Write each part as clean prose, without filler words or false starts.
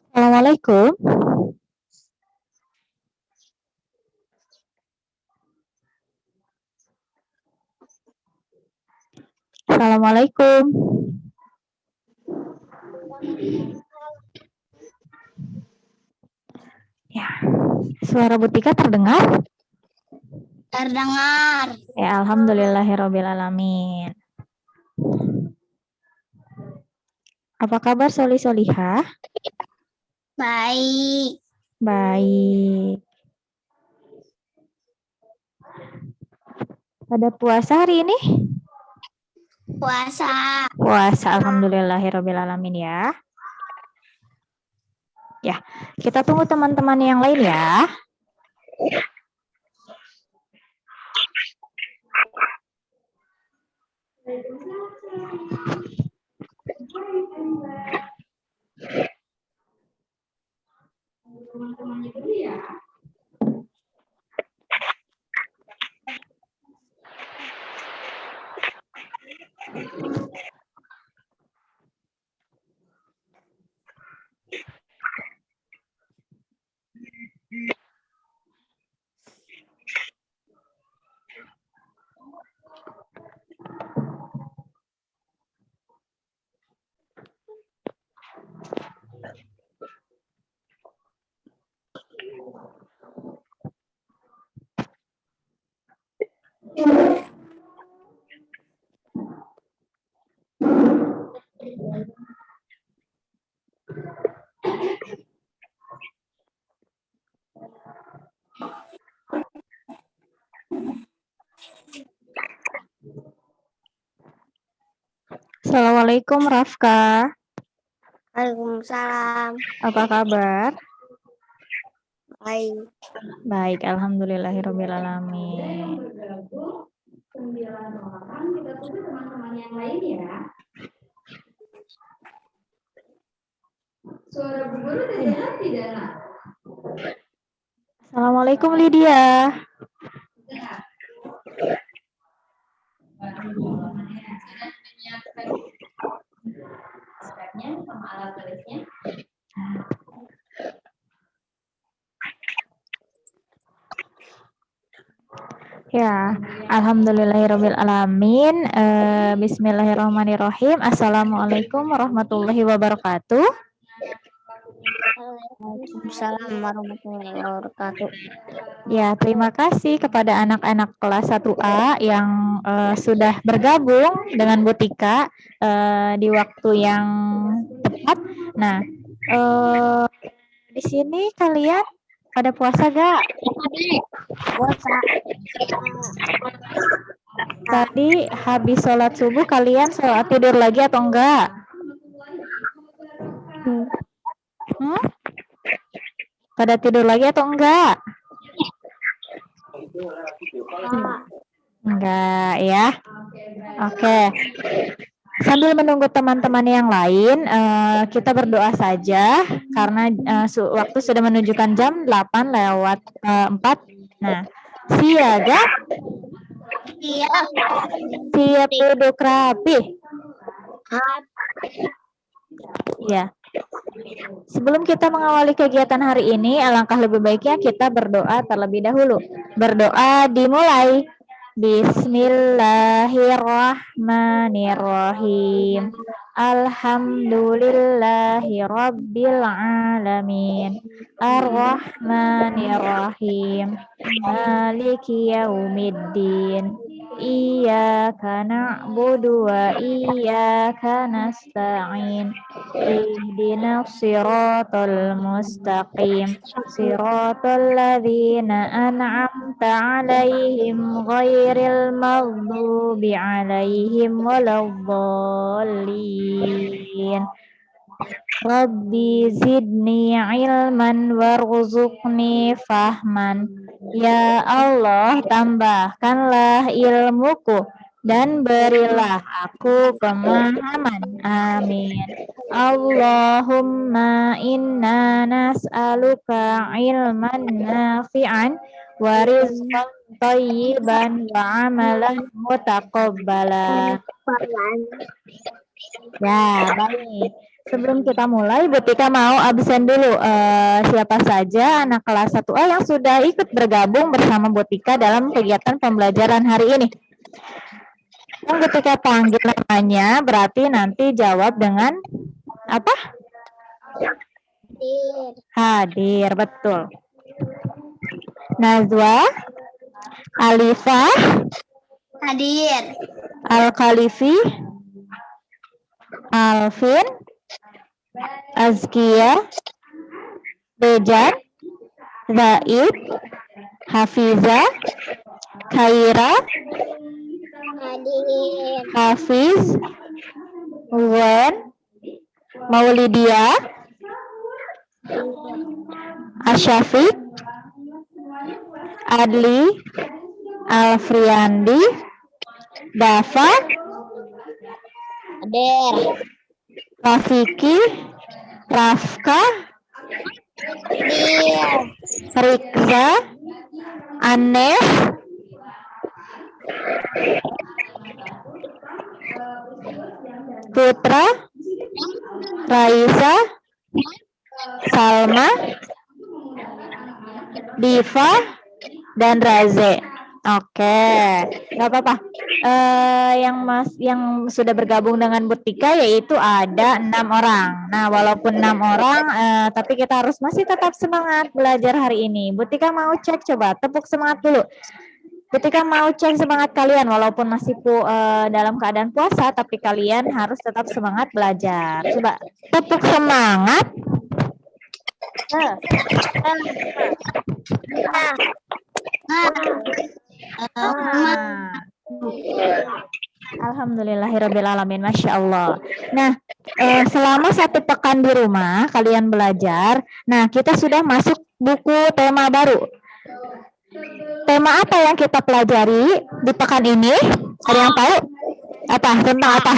Assalamualaikum. Assalamualaikum. Ya, suara Butika terdengar? Terdengar. Ya, alhamdulillahirobbilalamin. Apa kabar Soli Solihah? Baik. Baik. Pada puasa hari ini? Puasa. Puasa, alhamdulillahirobbilalamin ya. Ya, kita tunggu teman-teman yang lain ya. Teman-temannya dulu ya. Assalamualaikum Rafka. Waalaikumsalam. Apa kabar? Baik. Baik, alhamdulillahirobbilalamin. 9 orang, kita tunggu teman-teman yang lain ya. Suara Bu Guru terdengar tidak, Nak? Assalamualaikum Lydia. Dengar. Sama alat tulisnya. Ya, alhamdulillahirobbilalamin. Bismillahirrahmanirrahim. Assalamualaikum warahmatullahi wabarakatuh. Waalaikumsalam warahmatullahi wabarakatuh. Ya, terima kasih kepada anak-anak kelas 1A yang sudah bergabung dengan Butika di waktu yang tepat. Nah, di sini kalian pada puasa gak? Puasa. Tadi habis sholat subuh kalian sholat tidur lagi atau enggak? Pada tidur lagi atau enggak? Enggak ya. Oke. Sambil menunggu teman-teman yang lain, kita berdoa saja karena waktu sudah menunjukkan jam 8:04. Nah, siaga? Siap. Siap duduk rapi. Ya. Sebelum kita mengawali kegiatan hari ini, alangkah lebih baiknya kita berdoa terlebih dahulu. Berdoa dimulai. Bismillahirrahmanirrahim. Alhamdulillahirabbil alamin. Ar-Rahmanirrahim. Maliki yaumiddin. Iyyaka na'budu wa iyyaka nasta'in. Ihdinas siratal mustaqim. Siratal ladzina an'amta 'alaihim ghairil maghdubi 'alaihim waladdallin. Rabbi zidni ilman warzuqni fahman. Ya Allah, tambahkanlah ilmuku dan berilah aku pemahaman. Amin. Allahumma inna nas'aluka ilman nafi'an wa rizqan thayyiban wa amalan mutaqabbala. Ya, baik. Sebelum kita mulai, Bu Tika mau absen dulu. Siapa saja anak kelas 1A yang sudah ikut bergabung bersama Bu Tika dalam kegiatan pembelajaran hari ini? Yang Bu Tika panggil namanya, berarti nanti jawab dengan apa? Hadir, betul. Nazwa, Alifah, Hadir. Al-Khalifi, Alvin, Azkia, Bejan, Zaid, Hafiza, Khaira, Hadir. Hafiz, Wen, Maulidia, Asyafiq, Adli, Alfriandi, Dafa, Hadir. Rafiki, Rafka, Hadir. Rikza, Anes, Putra, Raisa, Salma, Diva, dan Raze. Oke, nggak apa-apa. Yang sudah bergabung dengan Bu Tika yaitu ada 6 orang. Nah, walaupun 6 orang, tapi kita harus masih tetap semangat belajar hari ini. Bu Tika mau cek, coba tepuk semangat dulu. Bu Tika mau cek semangat kalian, walaupun masih dalam keadaan puasa, tapi kalian harus tetap semangat belajar. Coba tepuk semangat. Alhamdulillahirrabbilalamin, Masya Allah. Nah, selama 1 pekan di rumah kalian belajar. Nah, kita sudah masuk buku tema baru. Tema apa yang kita pelajari di pekan ini? Ada yang tahu? Apa? Tentang apa?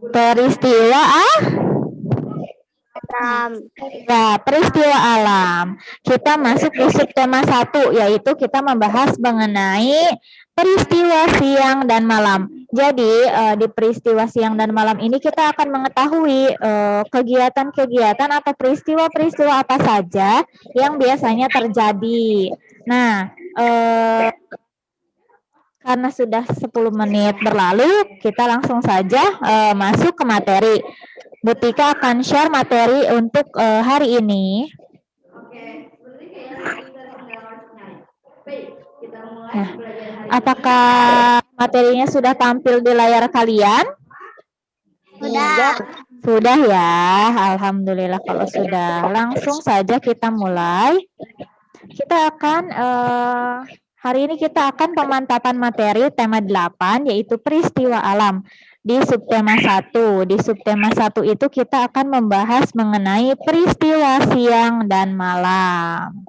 Peristiwa ya, peristiwa alam. Kita masuk di subtema 1, yaitu kita membahas mengenai peristiwa siang dan malam. Jadi di peristiwa siang dan malam ini kita akan mengetahui kegiatan-kegiatan atau peristiwa-peristiwa apa saja yang biasanya terjadi. Nah, karena sudah 10 menit berlalu, kita langsung saja masuk ke materi. Bu Tika akan share materi untuk hari ini. Nah, apakah materinya sudah tampil di layar kalian? Sudah. Sudah ya, Alhamdulillah kalau sudah. Langsung saja kita mulai. Kita akan hari ini kita akan pemantapan materi tema 8, yaitu peristiwa alam. Di subtema 1. Di subtema 1 itu kita akan membahas mengenai peristiwa siang dan malam.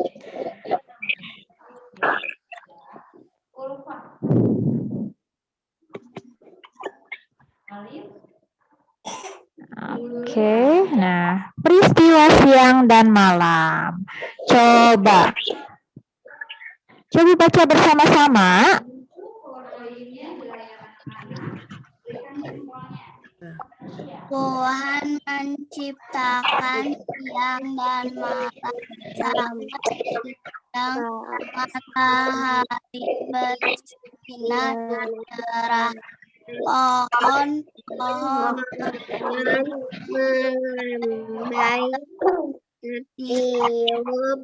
Oke, nah, peristiwa siang dan malam. Coba baca bersama-sama. Tuhan menciptakan siang dan malam sampai siang matahari bersinar cerah. Pohon-pohon melambai tiup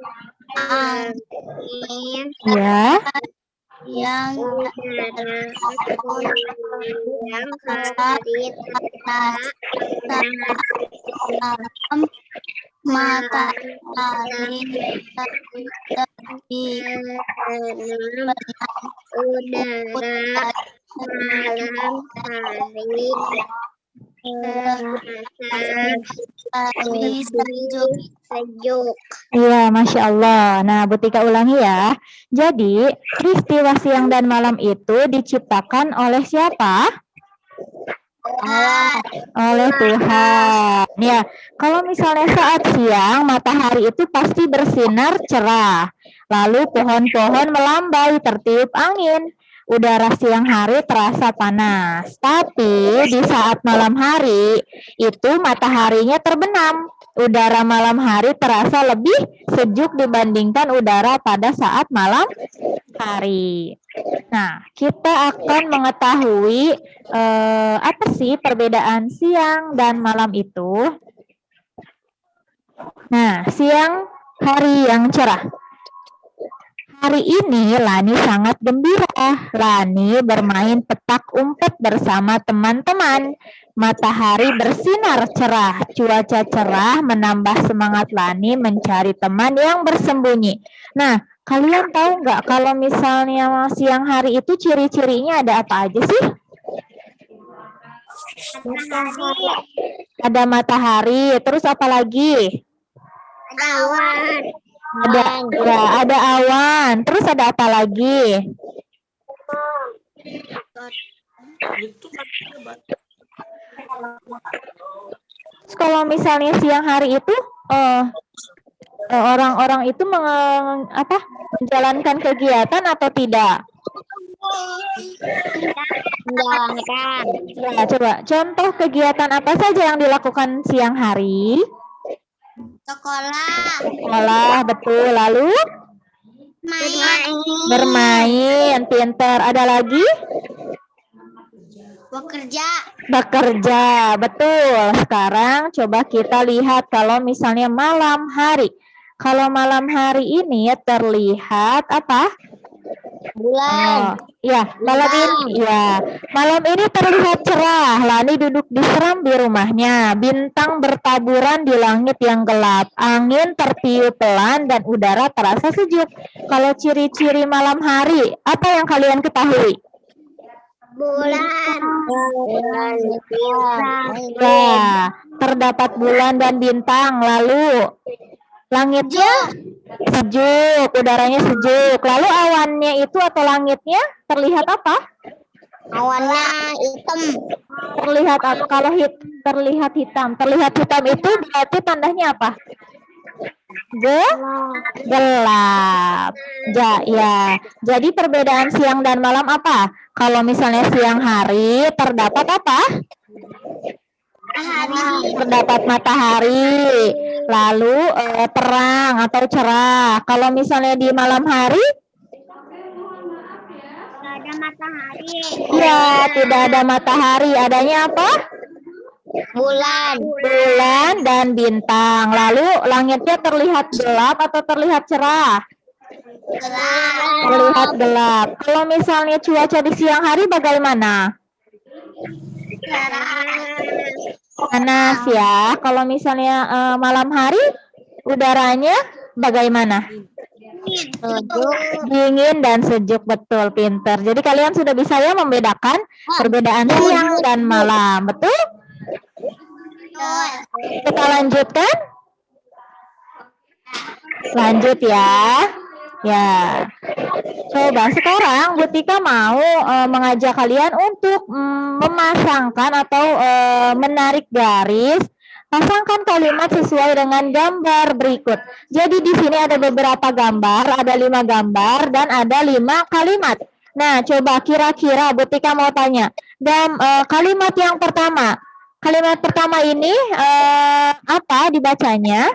angin Ya. yang malam matahari terbit udara malam hari terasa Lebih sejuk. Sejuk. Iya, Masya Allah. Nah, Bu Tika ulangi ya. Jadi, peristiwa siang dan malam itu diciptakan oleh siapa? Oleh Tuhan. Ya, kalau misalnya saat siang, matahari itu pasti bersinar cerah. Lalu pohon-pohon melambai tertiup angin. Udara siang hari terasa panas. Tapi di saat malam hari, itu mataharinya terbenam. Udara malam hari terasa lebih sejuk dibandingkan udara pada saat malam hari. Nah, kita akan mengetahui apa sih perbedaan siang dan malam itu. Nah, siang hari yang cerah. Hari ini Lani sangat gembira. Lani bermain petak umpet bersama teman-teman. Matahari bersinar cerah. Cuaca cerah menambah semangat Lani mencari teman yang bersembunyi. Nah, kalian tahu nggak kalau misalnya siang hari itu ciri-cirinya ada apa aja sih? Ada matahari, terus apa lagi? Awan. Ada awan, terus ada apa lagi? Terus kalau misalnya siang hari itu orang-orang itu menjalankan kegiatan atau tidak? Menjalankan. Nah, coba contoh kegiatan apa saja yang dilakukan siang hari? Sekolah, betul. Lalu bermain, pintar. Ada lagi? Bekerja, betul. Sekarang coba kita lihat kalau misalnya malam hari. Kalau malam hari ini terlihat apa? Bulan. Malam ini terlihat cerah. Lani duduk di serambi rumahnya. Bintang bertaburan di langit yang gelap. Angin tertiup pelan dan udara terasa sejuk. Kalau ciri-ciri malam hari, apa yang kalian ketahui? Bulan. Ya, terdapat bulan dan bintang. Lalu langitnya sejuk, udaranya sejuk. Lalu awannya itu atau langitnya terlihat apa? Awannya hitam. Terlihat apa? Kalau terlihat hitam. Terlihat hitam itu berarti tandanya apa? Gelap. Jadi perbedaan siang dan malam apa? Kalau misalnya siang hari terdapat apa? Terdapat matahari. Lalu terang atau cerah. Kalau misalnya di malam hari? Ada matahari. Ya, tidak ada matahari. Adanya apa? Bulan dan bintang. Lalu langitnya terlihat gelap atau terlihat cerah? Terlihat gelap. Kalau misalnya cuaca di siang hari bagaimana? Panas ya. Kalau misalnya malam hari udaranya bagaimana? Dingin dan sejuk, betul, pinter. Jadi kalian sudah bisa ya membedakan perbedaan siang dan malam, betul? Kita lanjutkan. Lanjut ya. Ya. Coba sekarang Bu Tika mau mengajak kalian untuk memasangkan atau menarik garis. Pasangkan kalimat sesuai dengan gambar berikut. Jadi di sini ada beberapa gambar, ada 5 gambar dan ada 5 kalimat. Nah, coba kira-kira Bu Tika mau tanya. Kalimat yang pertama. Kalimat pertama ini apa dibacanya?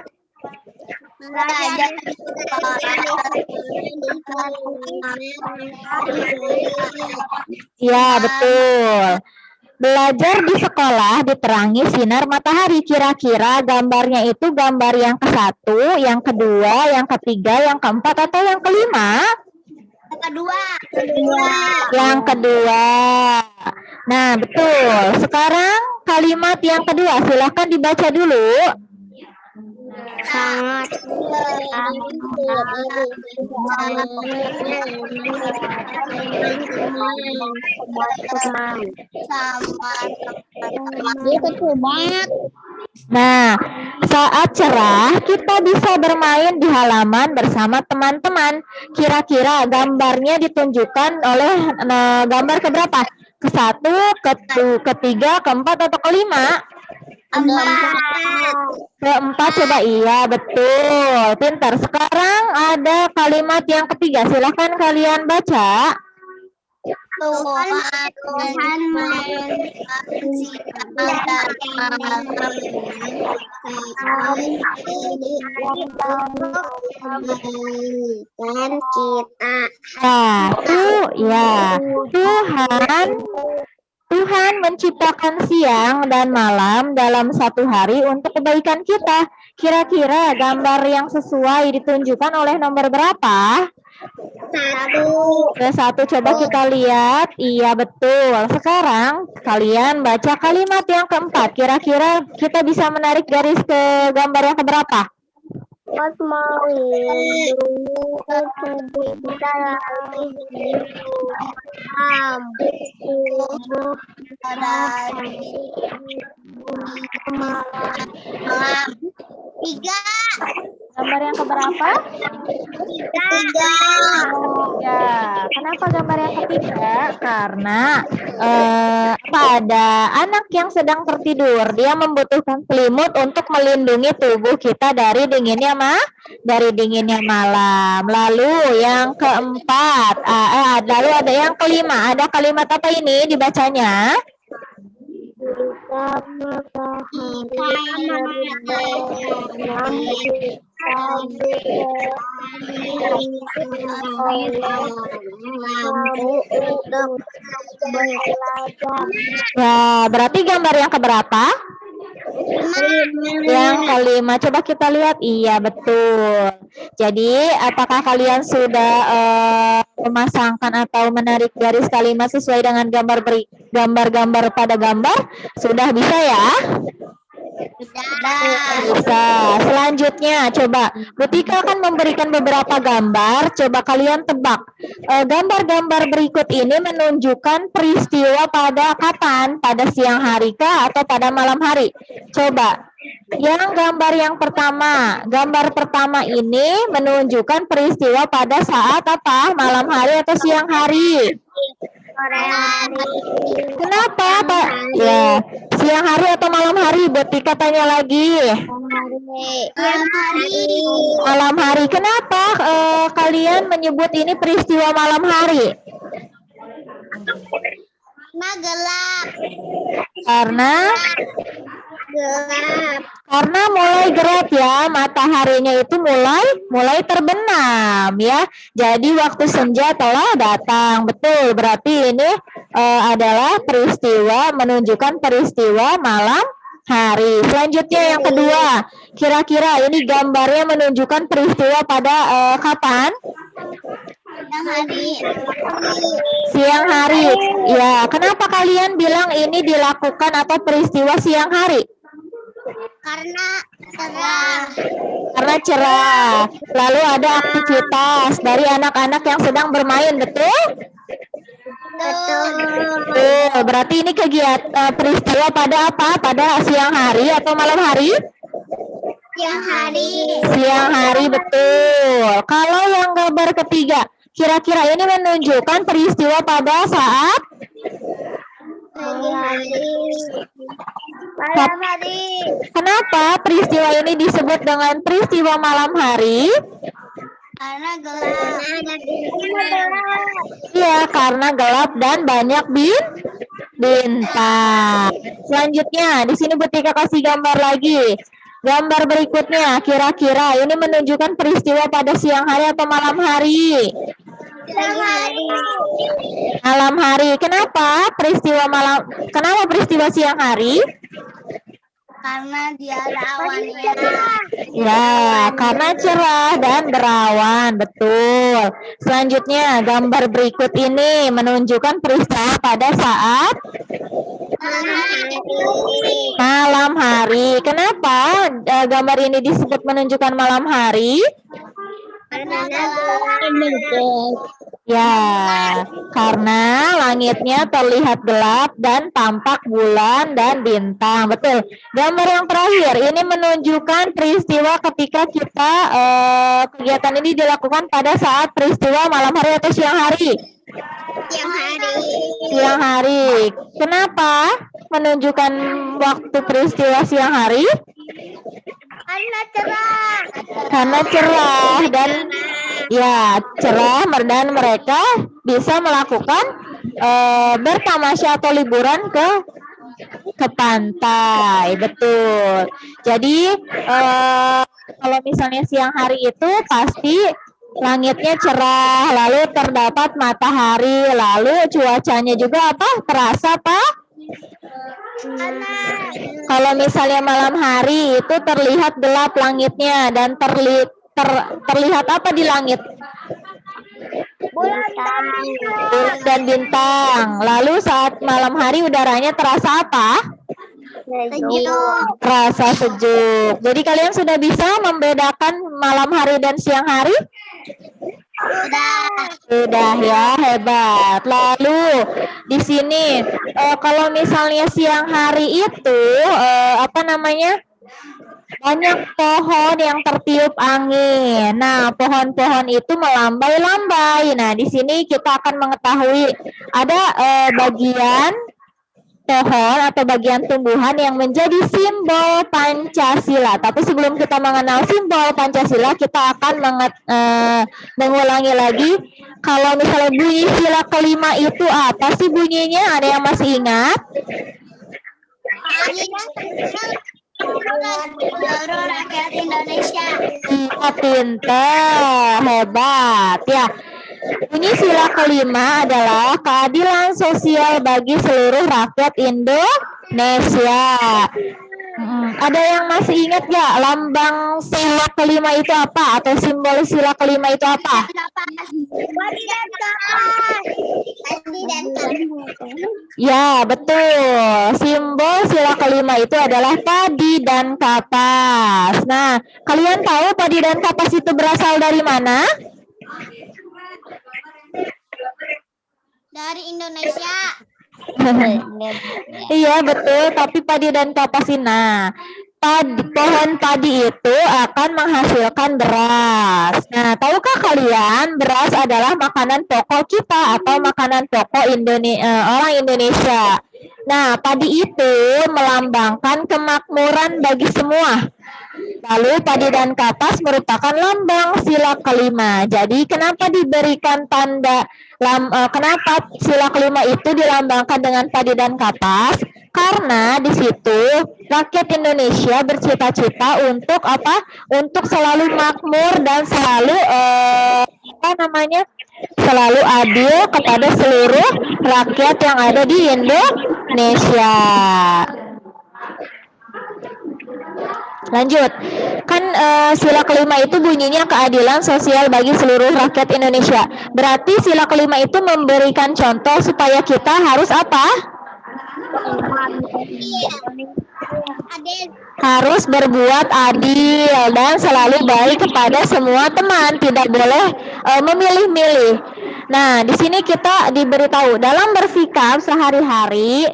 Ya, betul. Belajar di sekolah diterangi sinar matahari. Kira-kira gambarnya itu gambar yang ke-1, yang kedua, yang ketiga, yang keempat, atau yang kelima? Yang kedua. Nah, betul. Sekarang kalimat yang kedua, silahkan dibaca dulu. Sangat Nah, Saat cerah, kita bisa bermain di halaman bersama teman-teman. Kira-kira gambarnya ditunjukkan oleh gambar keberapa? Ke-1, ke-3, ke-4, atau ke-5? Keempat, coba. Iya, betul. Pintar. Sekarang ada kalimat yang ketiga. Silahkan kalian baca. Tuhan dan kita. Nah, Tuhan menciptakan siang dan malam dalam satu hari untuk kebaikan kita. Kira-kira gambar yang sesuai ditunjukkan oleh nomor berapa? Satu, coba kita lihat. Iya, betul. Sekarang kalian baca kalimat yang keempat. Kira-kira kita bisa menarik garis ke gambar yang keberapa? Tiga. Gambar yang keberapa? Tiga. Ya, kenapa gambar yang ketiga? Karena ada anak yang sedang tertidur. Dia membutuhkan selimut untuk melindungi tubuh kita dari dinginnya malam. Lalu yang keempat, lalu ada yang kelima. Ada kalimat apa ini dibacanya? Ya, berarti gambar yang keberapa? Yang kelima. Coba kita lihat. Iya, betul. Jadi, apakah kalian sudah memasangkan atau menarik garis kalimat sesuai dengan gambar-gambar pada gambar? Sudah bisa ya? Bisa. Selanjutnya, coba Butika akan memberikan beberapa gambar. Coba kalian tebak. Gambar-gambar berikut ini menunjukkan peristiwa pada kapan? Pada siang hari kah atau pada malam hari? Coba. Yang gambar yang pertama. Gambar pertama ini menunjukkan peristiwa pada saat apa? Malam hari atau siang hari? Kenapa, Pak? Ya, siang hari atau malam hari? Butika tanya lagi. Malam hari. Kenapa kalian menyebut ini peristiwa malam hari? Karena gelap. Karena mulai gelap ya, mataharinya itu mulai terbenam ya. Jadi waktu senja telah datang. Betul, berarti ini adalah menunjukkan peristiwa malam hari. Selanjutnya yang kedua, kira-kira ini gambarnya menunjukkan peristiwa pada kapan? Siang hari. Ya, kenapa kalian bilang ini dilakukan atau peristiwa siang hari? Karena cerah. Karena cerah. Lalu ada aktivitas dari anak-anak yang sedang bermain, betul? Betul. Berarti ini kegiatan peristiwa pada apa? Pada siang hari atau malam hari? Siang hari. Siang hari, betul. Kalau yang gambar ketiga, kira-kira ini menunjukkan peristiwa pada saat Malam hari. Kenapa peristiwa ini disebut dengan peristiwa malam hari? Karena gelap. Iya, karena gelap dan banyak bintang. Selanjutnya, di sini Butika kasih gambar lagi. Gambar berikutnya, kira-kira ini menunjukkan peristiwa pada siang hari atau malam hari? Malam hari. Kenapa peristiwa siang hari? Karena dia ada awannya. Ya, karena cerah dan berawan. Betul. Selanjutnya, gambar berikut ini menunjukkan peristiwa pada saat malam hari. Kenapa gambar ini disebut menunjukkan malam hari? Karena gelap. Ya, karena langitnya terlihat gelap dan tampak bulan dan bintang. Betul. Gambar yang terakhir ini menunjukkan peristiwa ketika kita kegiatan ini dilakukan pada saat peristiwa malam hari atau siang hari. Siang hari. Siang hari. Kenapa menunjukkan waktu peristiwa siang hari? Karena cerah. Karena cerah dan ya cerah dan mereka bisa melakukan bertamasya atau liburan ke pantai. Betul. Jadi kalau misalnya siang hari itu pasti langitnya cerah, lalu terdapat matahari, lalu cuacanya juga apa? Terasa Pak? Kalau misalnya malam hari itu terlihat gelap langitnya dan terlihat apa di langit? Bulan Bulan dan bintang. Lalu saat malam hari udaranya terasa apa? sejuk. Terasa sejuk. Jadi kalian sudah bisa membedakan malam hari dan siang hari? Sudah ya, hebat. Lalu di sini kalau misalnya siang hari itu apa namanya? Banyak pohon yang tertiup angin. Nah, pohon-pohon itu melambai-lambai. Nah, di sini kita akan mengetahui ada bagian pohon atau bagian tumbuhan yang menjadi simbol Pancasila. Tapi sebelum kita mengenal simbol Pancasila, kita akan mengulangi lagi. Kalau misalnya bunyi sila kelima itu apa sih bunyinya? Ada yang masih ingat? Seluruh rakyat Indonesia. Iya, pintar, hebat. Ya, bunyi sila kelima adalah keadilan sosial bagi seluruh rakyat Indonesia. Ada yang masih ingat gak lambang sila kelima itu apa? Atau simbol sila kelima itu apa? Padi dan kapas. Padi dan kapas. Ya, betul. Simbol sila kelima itu adalah padi dan kapas. Nah, kalian tahu padi dan kapas itu berasal dari mana? Dari Indonesia. Iya, betul. Tapi padi dan kapas ini, nah, pohon padi itu akan menghasilkan beras. Nah, tahukah kalian beras adalah makanan pokok kita atau makanan pokok orang Indonesia. Nah, padi itu melambangkan kemakmuran bagi semua. Lalu padi dan kapas merupakan lambang sila kelima. Jadi kenapa diberikan tanda kenapa sila kelima itu dilambangkan dengan padi dan kapas? Karena di situ rakyat Indonesia bercita-cita untuk apa? Untuk selalu makmur dan selalu selalu adil kepada seluruh rakyat yang ada di Indonesia. Lanjut, kan sila kelima itu bunyinya keadilan sosial bagi seluruh rakyat Indonesia. Berarti sila kelima itu memberikan contoh supaya kita harus apa? Harus berbuat adil dan selalu baik kepada semua teman, tidak boleh memilih-milih. Nah, di sini kita diberitahu dalam bersikap sehari-hari.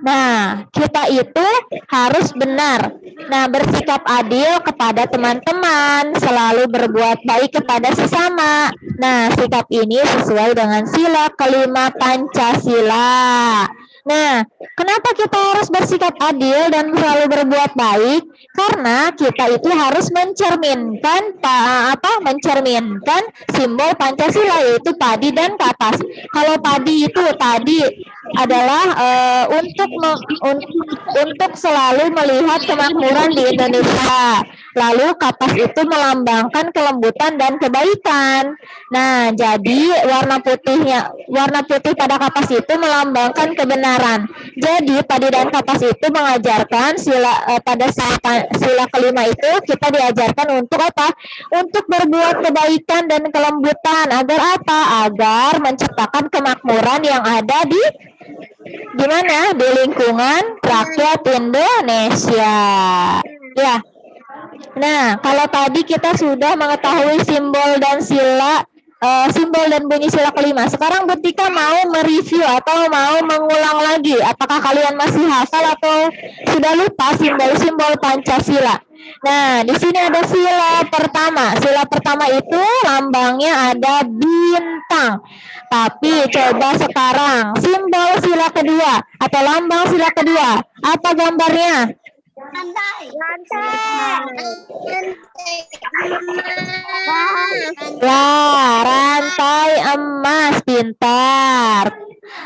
Nah, kita itu harus benar. Nah, bersikap adil kepada teman-teman, selalu berbuat baik kepada sesama. Nah, sikap ini sesuai dengan sila kelima Pancasila. Nah, kenapa kita harus bersikap adil dan selalu berbuat baik? Karena kita itu harus mencerminkan simbol Pancasila, yaitu padi dan kapas. Kalau padi itu tadi adalah untuk selalu melihat kemakmuran di Indonesia. Lalu kapas itu melambangkan kelembutan dan kebaikan. Nah, jadi warna putih pada kapas itu melambangkan kebenaran. Jadi padi dan kapas itu mengajarkan pada sila kelima itu kita diajarkan untuk apa? Untuk berbuat kebaikan dan kelembutan. Agar apa? Agar menciptakan kemakmuran yang ada di mana? Di lingkungan rakyat Indonesia. Ya. Nah, kalau tadi kita sudah mengetahui simbol dan sila simbol dan bunyi sila kelima. Sekarang Butika mau mereview atau mau mengulang lagi. Apakah kalian masih hafal atau sudah lupa simbol-simbol Pancasila? Nah, di sini ada sila pertama. Sila pertama itu lambangnya ada bintang. Tapi coba sekarang simbol sila kedua atau lambang sila kedua. Apa gambarnya? Lantai. Ya, rantai emas, pintar.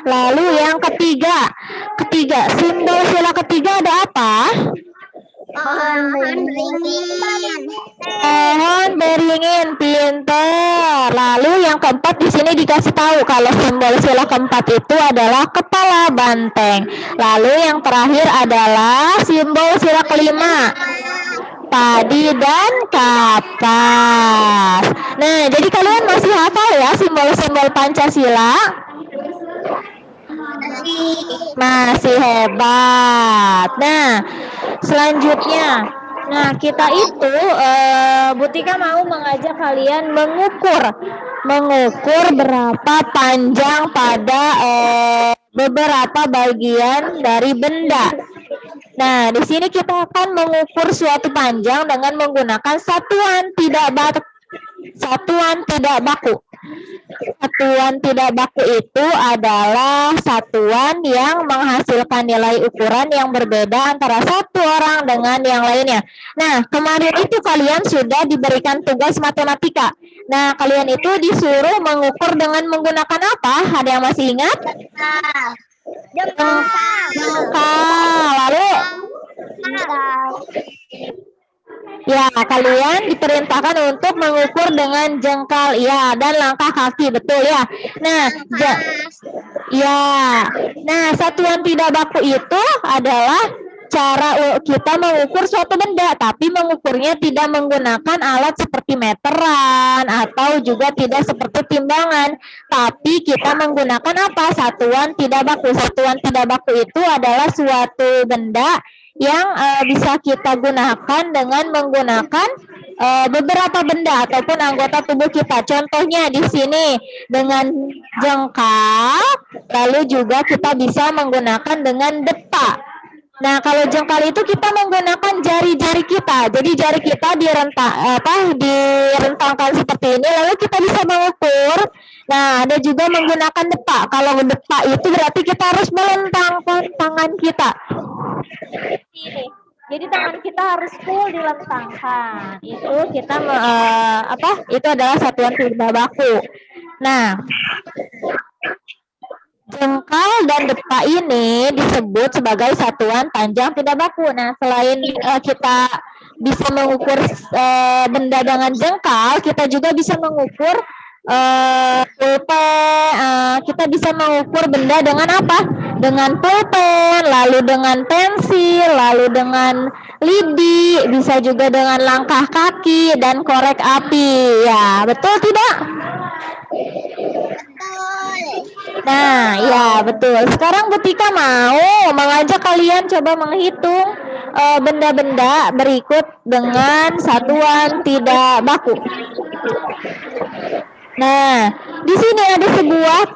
Lalu yang ketiga, simbol sila ketiga ada apa? Pohon beringin. Pohon beringin, pintar. Lalu yang keempat di sini dikasih tahu kalau simbol sila keempat itu adalah kepala banteng. Lalu yang terakhir adalah simbol sila kelima, padi dan kapas. Nah, jadi kalian masih hafal ya simbol-simbol Pancasila? Masih hebat. Nah, selanjutnya, kita itu Butika mau mengajak kalian mengukur berapa panjang pada beberapa bagian dari benda. Nah, di sini kita akan mengukur suatu panjang dengan menggunakan satuan tidak baku. Satuan tidak baku itu adalah satuan yang menghasilkan nilai ukuran yang berbeda antara satu orang dengan yang lainnya. Nah, kemarin itu kalian sudah diberikan tugas matematika. Nah, kalian itu disuruh mengukur dengan menggunakan apa? Ada yang masih ingat? Jengkal. Lalu ya, kalian diperintahkan untuk mengukur dengan jengkal, ya, dan langkah kaki, betul ya. Nah, satuan tidak baku itu adalah cara kita mengukur suatu benda, tapi mengukurnya tidak menggunakan alat seperti meteran atau juga tidak seperti timbangan, tapi kita menggunakan apa? Satuan tidak baku. Satuan tidak baku itu adalah suatu benda yang bisa kita gunakan dengan menggunakan beberapa benda ataupun anggota tubuh kita. Contohnya di sini dengan jengkal, lalu juga kita bisa menggunakan dengan depa. Nah, kalau jengkal itu kita menggunakan jari-jari kita. Jadi jari kita direntangkan seperti ini, lalu kita bisa mengukur. Nah, ada juga menggunakan depa. Kalau depa itu berarti kita harus melentangkan tangan kita. Ini. Jadi tangan kita harus full dilentangkan. Itu kita itu adalah satuan tidak baku. Nah, jengkal dan depa ini disebut sebagai satuan panjang tidak baku. Nah, selain kita bisa mengukur benda dengan jengkal, kita juga bisa mengukur pulpen. Kita bisa mengukur benda dengan apa? Dengan pulpen, lalu dengan pensil, lalu dengan lidi, bisa juga dengan langkah kaki dan korek api. Ya, betul tidak? Nah, ya betul. Sekarang Butika mau mengajak kalian coba menghitung benda-benda berikut dengan satuan tidak baku. Nah, di sini ada sebuah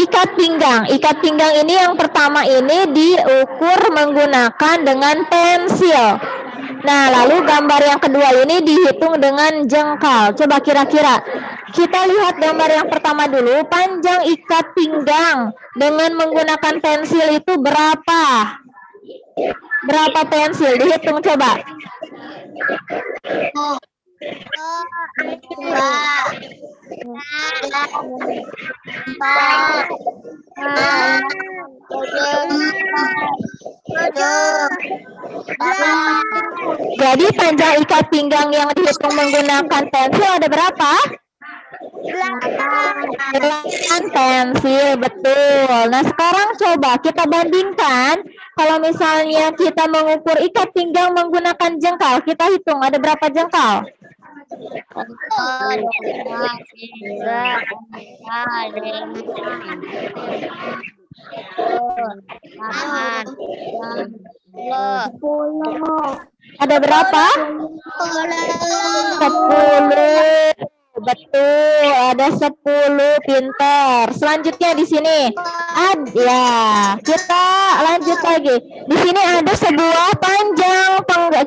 ikat pinggang. Ikat pinggang ini yang pertama ini diukur menggunakan dengan pensil. Nah, lalu gambar yang kedua ini dihitung dengan jengkal. Coba kira-kira kita lihat gambar yang pertama dulu. Panjang ikat pinggang dengan menggunakan pensil itu berapa? Berapa pensil? Dihitung coba. Jadi panjang ikat pinggang yang dihitung menggunakan pensil ada berapa? 8 pensil, betul. Nah, sekarang coba kita bandingkan. Kalau misalnya kita mengukur ikat pinggang menggunakan jengkal, kita hitung ada berapa jengkal? Ada berapa? 10. Betul, ada 10, pinter. Selanjutnya di sini ada, kita lanjut lagi. Di sini ada sebuah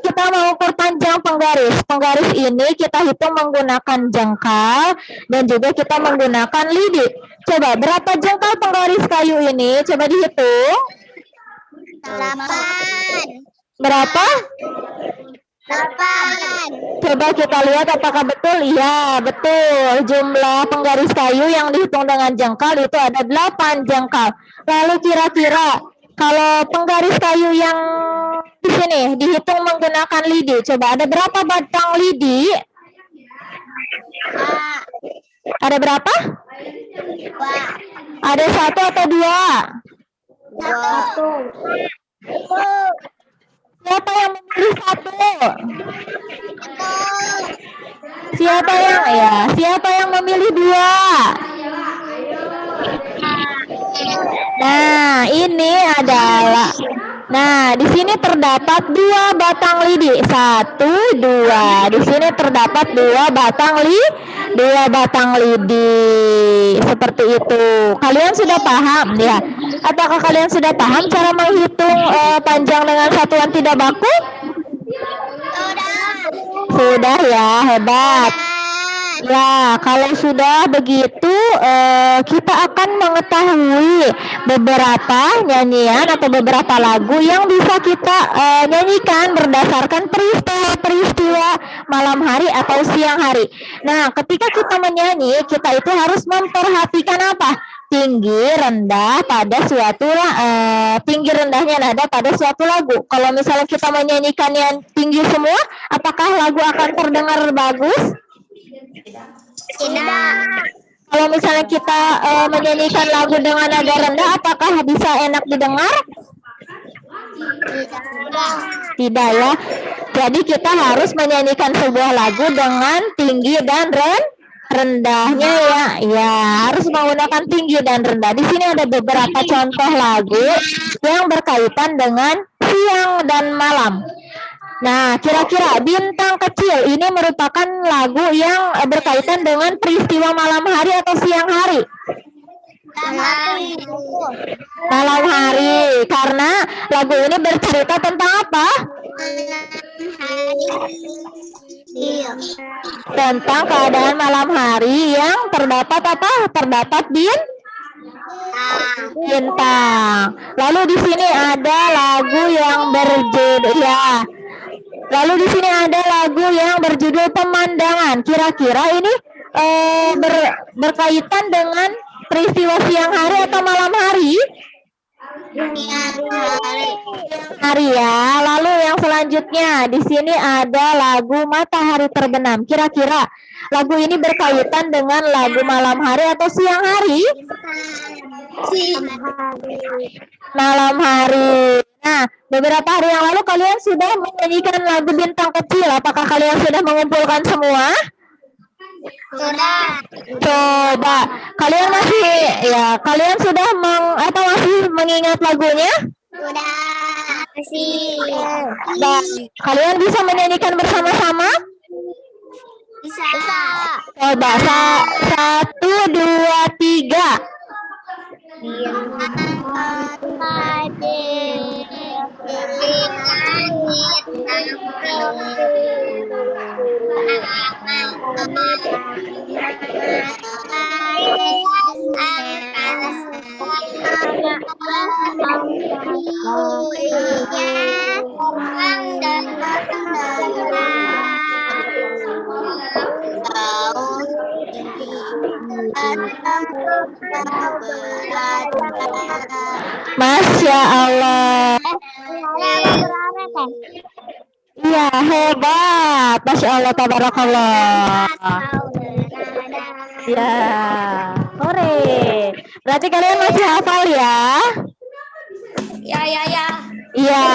kita mau ukur panjang penggaris. Penggaris ini kita hitung menggunakan jengkal dan juga kita menggunakan lidi. Coba berapa jengkal penggaris kayu ini? Coba dihitung. 8. Berapa? 8. Coba kita lihat apakah betul. Iya, betul. Jumlah penggaris kayu yang dihitung dengan jengkal itu ada 8 jengkal. Lalu kira-kira kalau penggaris kayu yang di sini dihitung menggunakan lidi, coba ada berapa batang lidi? Ada berapa? 2. Ada 1 atau 2? 1. Siapa yang memilih 1? Siapa yang memilih 2? Nah, ini adalah. Nah, di sini terdapat 2 batang lidi. 1, 2. Di sini terdapat 2 batang lidi. Seperti itu. Kalian sudah paham ya? Apakah kalian sudah paham cara menghitung panjang dengan satuan tidak baku? Sudah ya, hebat. Ya, kalau sudah begitu kita akan mengetahui beberapa nyanyian atau beberapa lagu yang bisa kita nyanyikan berdasarkan peristiwa malam hari atau siang hari. Nah, ketika kita menyanyi, kita itu harus memperhatikan apa? Tinggi rendah pada suatu tinggi rendahnya nada pada suatu lagu. Kalau misalnya kita menyanyikan yang tinggi semua, apakah lagu akan terdengar bagus? Tidak. Kalau misalnya kita menyanyikan lagu dengan nada rendah, apakah bisa enak didengar? Tidak ya. Jadi kita harus menyanyikan sebuah lagu dengan tinggi dan rendahnya ya. Ya, harus menggunakan tinggi dan rendah. Di sini ada beberapa contoh lagu yang berkaitan dengan siang dan malam. Nah, kira-kira Bintang Kecil ini merupakan lagu yang berkaitan dengan peristiwa malam hari atau siang hari? Malam hari. Karena lagu ini bercerita tentang apa? Tentang keadaan malam hari yang terdapat apa? Terdapat bintang. Lalu di sini ada lagu yang berjudul Lalu di sini ada lagu yang berjudul Pemandangan. Kira-kira ini berkaitan dengan peristiwa siang hari atau malam hari? Hari ya. Lalu yang selanjutnya di sini ada lagu Matahari Terbenam. Kira-kira lagu ini berkaitan dengan lagu malam hari atau siang hari? Malam hari. Nah, beberapa hari yang lalu kalian sudah menyanyikan lagu Bintang Kecil. Apakah kalian sudah mengumpulkan semua? Sudah. Coba kalian kalian sudah masih mengingat lagunya? Sudah. Dan kalian bisa menyanyikan bersama-sama? Bisa. Coba 1, 2, 3. Masya Allah. Iya, hebat. Masya Allah, tabarakallah. Ya, hore. Berarti kalian masih hafal ya? Ya. Iya.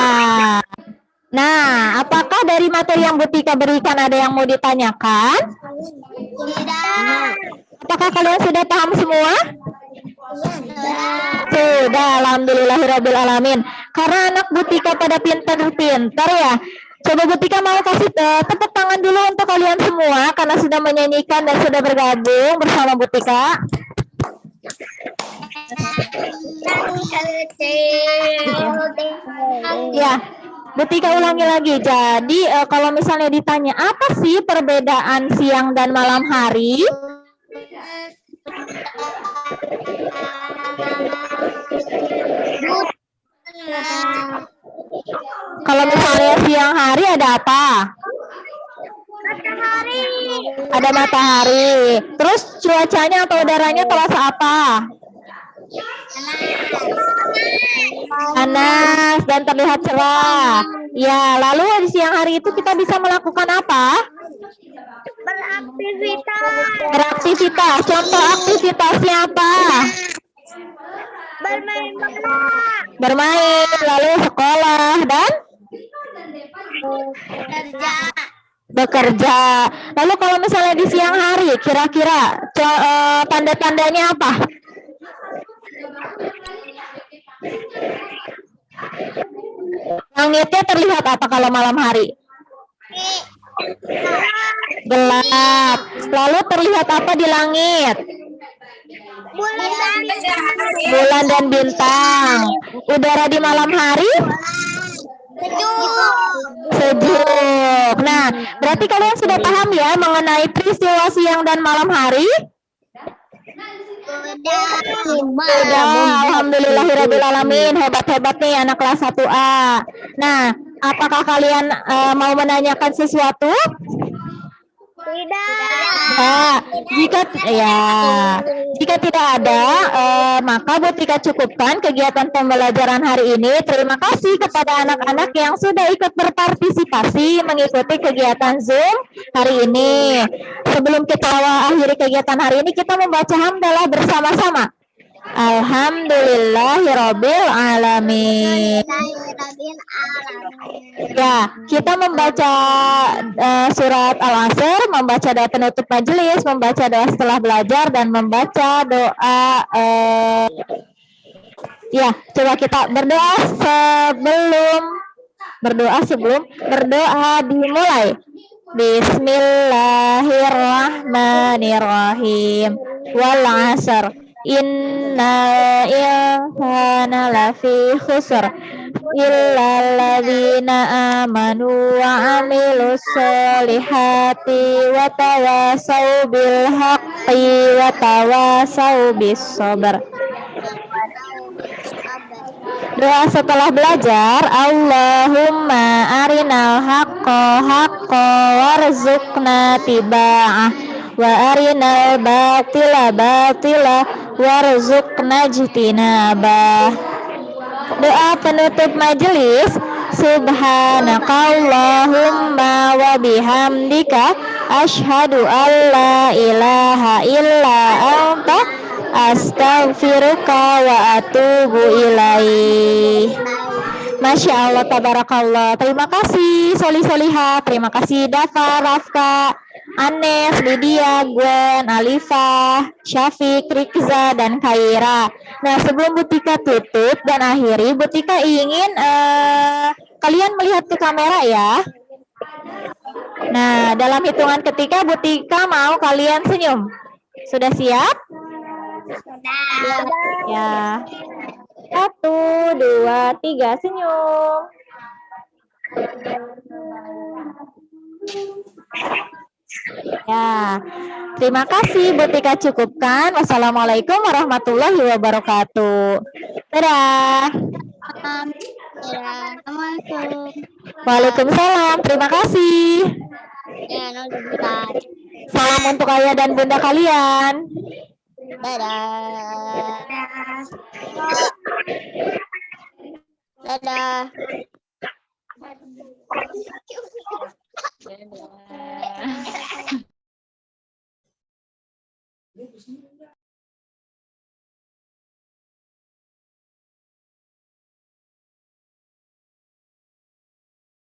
Nah, apakah dari materi yang Bu Tika berikan ada yang mau ditanyakan? Tidak. Apakah kalian sudah paham semua? Sudah, alhamdulillahirabbil alamin. Karena anak Bu Tika pada pintar-pintar ya. Coba Butika mau kasih tepuk tangan dulu untuk kalian semua karena sudah menyanyikan dan sudah bergabung bersama Butika. Ya, Butika ulangi lagi. Jadi kalau misalnya ditanya apa sih perbedaan siang dan malam hari? Kalau misalnya siang hari ada apa? Matahari. Ada matahari. Terus cuacanya atau udaranya terasa apa? Panas dan terlihat cerah. Ya, lalu di siang hari itu kita bisa melakukan apa? Beraktivitas. Beraktivitas. Contoh aktivitasnya apa? Bermain bola. Bermain, lalu sekolah dan Kerja. bekerja. Lalu kalau misalnya di siang hari, kira-kira tanda-tandanya apa? Langitnya terlihat apa kalau malam hari? Gelap. Lalu terlihat apa di langit? Bulan dan bintang. Udara di malam hari? Sejuk. Nah, berarti kalian sudah paham ya mengenai peristiwa siang dan malam hari? Sudah, alhamdulillahirrabbilalamin. Hebat-hebat nih anak kelas 1A. Nah, apakah kalian mau menanyakan sesuatu? Tidak. Jika tidak ada, maka Butika cukupkan kegiatan pembelajaran hari ini. Terima kasih kepada anak-anak yang sudah ikut berpartisipasi mengikuti kegiatan Zoom hari ini. Sebelum kita akhiri kegiatan hari ini, kita membaca hamdalah bersama-sama. Alhamdulillahirabbil alamin. Ya, kita membaca surat Al-Asr, membaca doa penutup majelis, membaca doa setelah belajar, dan membaca doa. Ya, coba kita berdoa berdoa dimulai. Bismillahirrahmanirrahim. Wal 'asr. Innal insana lafi khusr illa alladzina amanu wa amilus solihati wa tawasaw bil haqqi wa tawasaw bis sabr. Doa setelah belajar, Allahumma arinal haqqo haqqo warzuqna tiba'ah wa arinal batila batila warzuqna jtinabah. Doa penutup majelis, subhanakallahumma wa bihamdika asyhadu an la ilaha illa anta astaghfiruka wa atubu ilaih. Masya Allah, tabarakallah. Terima kasih Soli Soliha, terima kasih Dafa, Rafka, Anes, Lydia, Gwen, Alifah, Syafiq, Rikza, dan Khaira. Nah, sebelum Butika tutup dan akhiri, Butika ingin kalian melihat ke kamera ya. Nah, dalam hitungan ketiga Butika mau kalian senyum. Sudah siap? Ya. 1, 2, 3, senyum. Ya, terima kasih Butika cukupkan. Wassalamualaikum warahmatullahi wabarakatuh. Dadah. Assalamualaikum. Waalaikumsalam. Terima kasih. Ya, bentar. Salam untuk ayah dan bunda kalian. Dadah. Dadah.